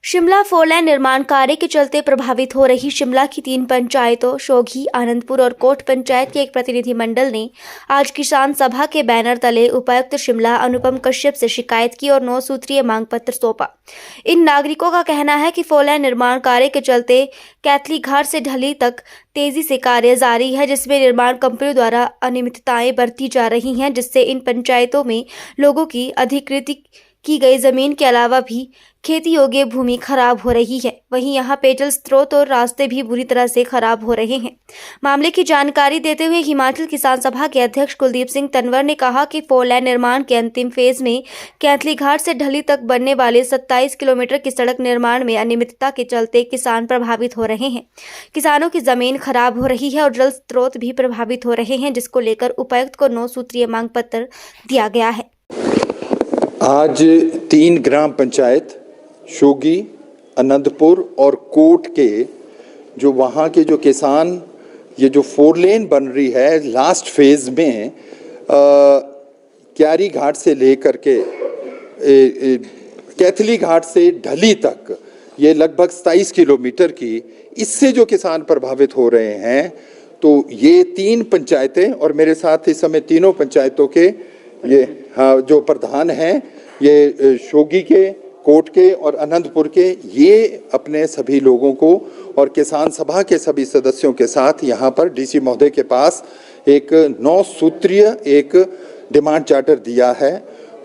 Shimla four lane निर्माण कार्य के चलते प्रभावित हो रही शिमला की 3 पंचायतों शोघी, आनंदपुर और कोट पंचायत के एक प्रतिनिधिमंडल ने आज किसान सभा के बैनर तले उपायुक्त शिमला अनुपम कश्यप से शिकायत की और 9 सूत्रीय मांग पत्र सौंपा। इन नागरिकों का कहना है कि फोरलेन निर्माण कार्य के चलते कैथली घाट से ढली तक तेजी से कार्य जारी है, जिसमें निर्माण कंपनियों द्वारा अनियमितताएं बरती जा रही हैं, जिससे इन पंचायतों में लोगों की अधिकृत की गई जमीन के अलावा भी खेती योग्य भूमि खराब हो रही है। वहीं यहां पेयजल स्रोत और रास्ते भी बुरी तरह से खराब हो रहे हैं। मामले की जानकारी देते हुए हिमाचल किसान सभा के अध्यक्ष कुलदीप सिंह तंवर ने कहा कि फोरलेन निर्माण के अंतिम फेज में कैथली घाट से ढली तक बनने वाले 27 किलोमीटर की सड़क निर्माण में अनियमितता के चलते किसान प्रभावित हो रहे हैं। किसानों की जमीन खराब हो रही है और जल स्रोत भी प्रभावित हो रहे हैं, जिसको लेकर उपायुक्त को 9 सूत्रीय मांग पत्र दिया गया है। आज 3 ग्राम पंचायत शोघी, आनंदपुर और कोट के जो वहाँ के जो किसान, ये जो 4 लेन बन रही है लास्ट फेज में क्यारी घाट से लेकर के कैथली घाट से ढली तक, ये लगभग 27 किलोमीटर की, इससे जो किसान प्रभावित हो रहे हैं। तो ये 3 पंचायतें और मेरे साथ इस समय तीनों पंचायतों के ये जो प्रधान हैं, ये शोघी के, कोट के और आनंदपुर के, ये अपने सभी लोगों को और किसान सभा के सभी सदस्यों के साथ यहाँ पर डीसी महोदय के पास एक 9 सूत्रीय एक डिमांड चार्टर दिया है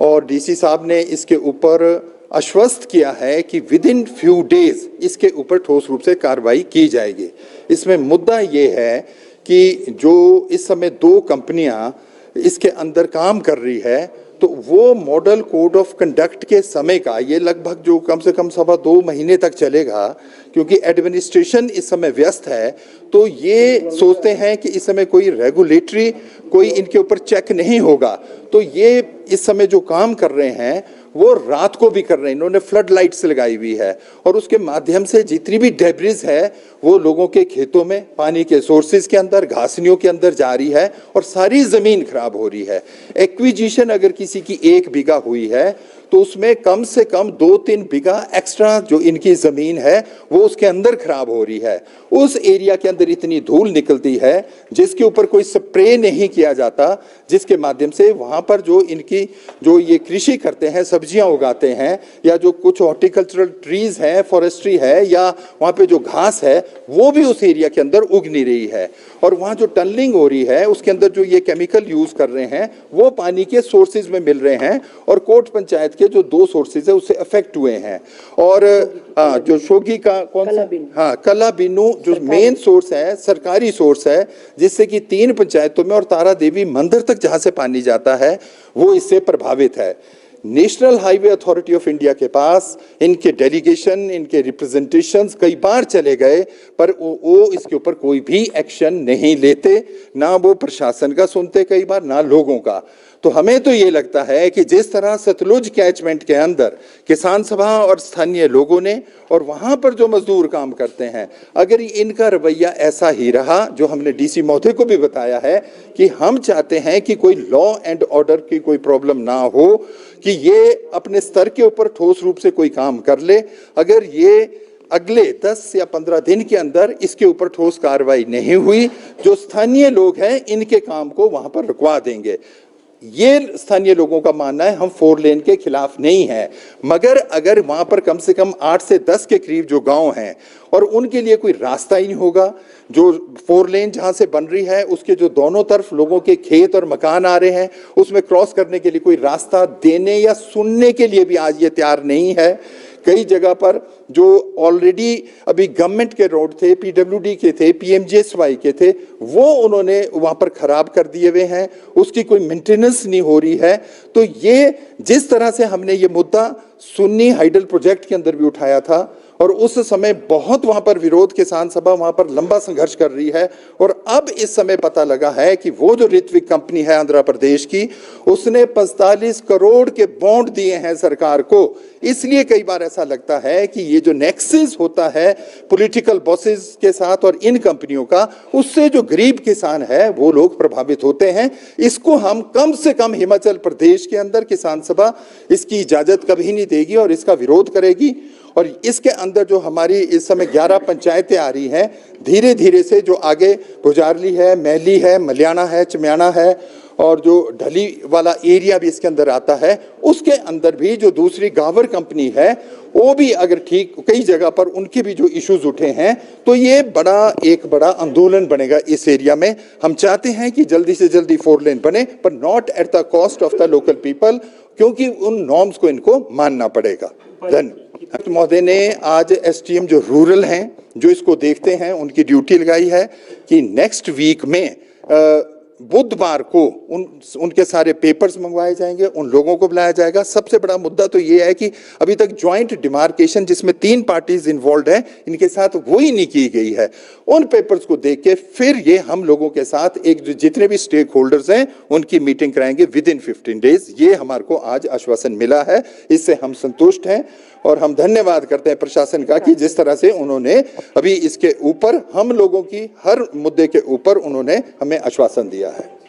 और डीसी साहब ने इसके ऊपर आश्वस्त किया है कि विद इन फ्यू डेज इसके ऊपर ठोस रूप से कार्रवाई की जाएगी। इसमें मुद्दा ये है कि जो इस समय 2 कंपनियां इसके अंदर काम कर रही है, तो वो मॉडल कोड ऑफ कंडक्ट के समय का ये लगभग जो कम से कम 2.25 महीने तक चलेगा, क्योंकि एडमिनिस्ट्रेशन इस समय व्यस्त है। तो ये सोचते हैं कि इस समय कोई रेगुलेटरी कोई इनके ऊपर चेक नहीं होगा, तो ये इस समय जो काम कर रहे हैं वो रात को भी कर रहे हैं। इन्होंने फ्लड लाइट्स लगाई हुई है और उसके माध्यम से जितनी भी डेब्रिज है वो लोगों के खेतों में, पानी के सोर्सेज के अंदर, घासनियों के अंदर जा रही है और सारी जमीन खराब हो रही है। एक्विजिशन अगर किसी की 1 बीघा हुई है तो उसमें कम से कम 2-3 बीघा एक्स्ट्रा जो इनकी जमीन है वो उसके अंदर खराब हो रही है। उस एरिया के अंदर इतनी धूल निकलती है जिसके ऊपर कोई स्प्रे नहीं किया जाता, जिसके माध्यम से वहां पर जो इनकी जो ये कृषि करते हैं, सब्जियां उगाते हैं या जो कुछ हॉर्टिकल्चरल ट्रीज है, फॉरेस्ट्री है या वहां पे जो घास है, वो भी उस एरिया के अंदर उग नहीं रही है। और वहां जो टनलिंग हो रही है उसके अंदर जो ये केमिकल यूज कर रहे हैं वो पानी के सोर्सेज में मिल रहे हैं और कोट पंचायत के जो 2 सोर्सेज है उससे अफेक्ट हुए हैं। और जो शोघी का कौन सा कला बिन्नू जो मेन सोर्स है, सरकारी सोर्स है, जिससे कि 3 पंचायतों में और तारा देवी मंदिर तक जहां से पानी जाता है वो इससे प्रभावित है। National highway authority of India के पास इनके डेलीगेशन, इनके रिप्रेजेंटेशंस कई बार चले गए, पर वो इसके ऊपर कोई भी एक्शन नहीं लेते, ना वो प्रशासन का सुनते कई बार, ना लोगों का। तो हमें तो ये लगता है कि जिस तरह सतलुज कैचमेंट के अंदर किसान सभा और स्थानीय लोगों ने और वहां पर जो मजदूर काम करते हैं, अगर इनका रवैया ऐसा ही रहा, जो हमने डीसी महोदय को भी बताया है कि हम चाहते हैं कि कोई लॉ एंड ऑर्डर की कोई प्रॉब्लम ना हो, कि ये अपने स्तर के ऊपर ठोस रूप से कोई काम कर ले। अगर ये अगले 10 या 15 दिन के अंदर इसके ऊपर ठोस कार्रवाई नहीं हुई, जो स्थानीय लोग हैं इनके काम को वहां पर रुकवा देंगे। ये स्थानीय लोगों का मानना है, हम 4 लेन के खिलाफ नहीं है, मगर अगर वहां पर कम से कम 8 से 10 के करीब जो गांव हैं और उनके लिए कोई रास्ता ही नहीं होगा, जो 4 लेन जहां से बन रही है उसके जो दोनों तरफ लोगों के खेत और मकान आ रहे हैं, उसमें क्रॉस करने के लिए कोई रास्ता देने या सुनने के लिए भी आज ये तैयार नहीं है। कई जगह पर जो ऑलरेडी अभी गवर्नमेंट के रोड थे, पीडब्ल्यूडी के थे, पीएमजीएसवाई के थे, वो उन्होंने वहां पर खराब कर दिए हुए हैं, उसकी कोई मेंटेनेंस नहीं हो रही है। तो ये जिस तरह से हमने ये मुद्दा सुन्नी हाइडल प्रोजेक्ट के अंदर भी उठाया था और उस समय बहुत वहां पर विरोध, किसान सभा वहां पर लंबा संघर्ष कर रही है, और अब इस समय पता लगा है कि वो जो ऋत्विक कंपनी है आंध्र प्रदेश की, उसने 45 करोड़ के बॉन्ड दिए हैं सरकार को। इसलिए कई बार ऐसा लगता है कि ये जो नेक्सस होता है पॉलिटिकल बॉसेस के साथ और इन कंपनियों का, उससे जो गरीब किसान है वो लोग प्रभावित होते हैं। इसको हम कम से कम हिमाचल प्रदेश के अंदर किसान सभा इसकी इजाजत कभी नहीं देगी और इसका विरोध करेगी। और इसके अंदर जो हमारी इस समय 11 पंचायतें आ रही हैं, धीरे धीरे से जो आगे भुजारली है, मैली है, मलियाना है, चमियाना है और जो ढली वाला एरिया भी इसके अंदर आता है, उसके अंदर भी जो दूसरी गावर कंपनी है वो भी अगर ठीक कई जगह पर उनके भी जो इश्यूज उठे हैं, तो ये एक बड़ा आंदोलन बनेगा इस एरिया में। हम चाहते हैं कि जल्दी से जल्दी 4 लेन बने, पर not at the cost of the local people, क्योंकि उन नॉर्म्स को इनको मानना पड़ेगा। धन्यवाद। महोदय ने आज एसटीएम जो रूरल हैं, जो इसको देखते हैं, उनकी ड्यूटी लगाई है कि नेक्स्ट वीक में बुधवार को उनके सारे पेपर्स मंगवाए जाएंगे, उन लोगों को बुलाया जाएगा। सबसे बड़ा मुद्दा तो ये है कि अभी तक ज्वाइंट डिमार्केशन जिसमें 3 पार्टीज इन्वॉल्व हैं, इनके साथ वो ही नहीं की गई है। उन पेपर्स को देख के फिर ये हम लोगों के साथ एक जितने भी स्टेक होल्डर्स हैं उनकी मीटिंग कराएंगे विद इन 15 डेज। ये हमारे को आज आश्वासन मिला है, इससे हम संतुष्ट हैं और हम धन्यवाद करते हैं प्रशासन का कि जिस तरह से उन्होंने अभी इसके ऊपर हम लोगों की हर मुद्दे के ऊपर उन्होंने हमें आश्वासन दिया है।